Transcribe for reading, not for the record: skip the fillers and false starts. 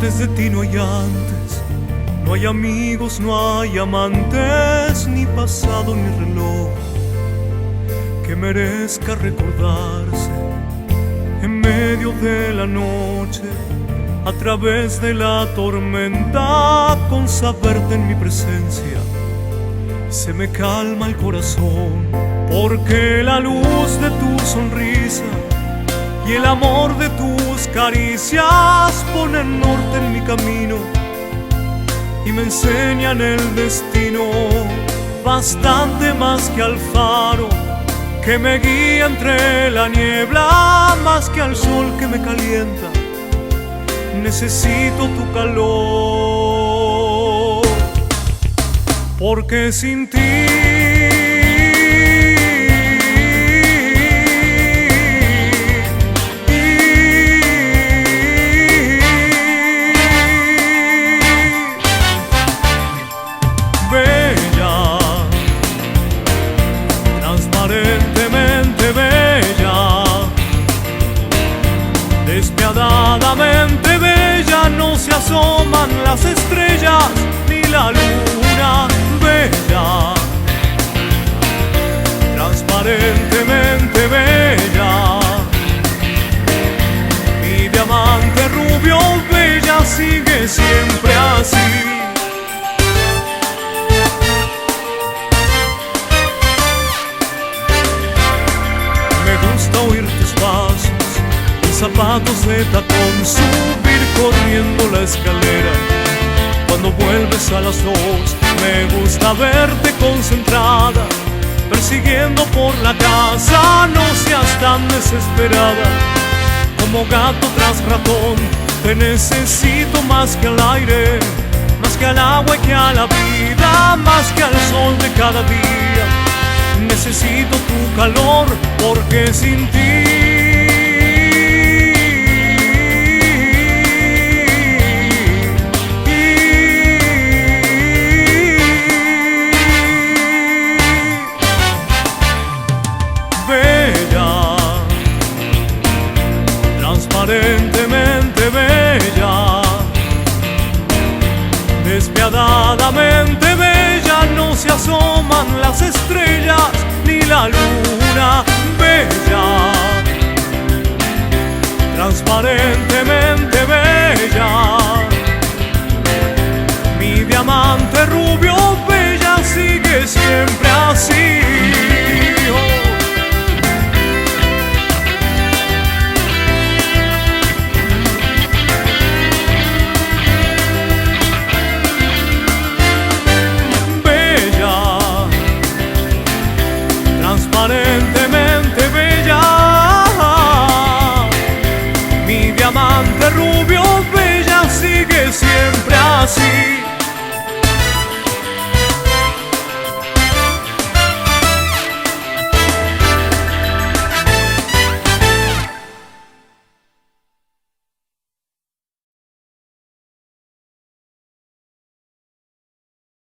Antes de ti no hay antes, no hay amigos, no hay amantes, ni pasado ni reloj que merezca recordarse en medio de la noche, a través de la tormenta. Con saberte en mi presencia se me calma el corazón, porque la luz de tu sonrisa y el amor de tus caricias ponen norte en mi camino y me enseñan el destino. Bastante más que al faro que me guía entre la niebla, más que al sol que me calienta, necesito tu calor, porque sin ti transparentemente bella, despiadadamente bella, no se asoman las estrellas ni la luna. Bella, transparentemente bella, mi diamante rubio, bella, sigue siempre así. Oír tus pasos, mis zapatos de tacón, subir corriendo la escalera cuando vuelves a las 2. Me gusta verte concentrada, persiguiendo por la casa. No seas tan desesperada como gato tras ratón. Te necesito más que al aire, más que al agua y que a la vida, más que al sol de cada día. Necesito tu calor, porque sin ti bella, transparentemente bella, despiadadamente bella, no se asoman las estrellas ni la luna. Bella, transparentemente bella, mi diamante rubio.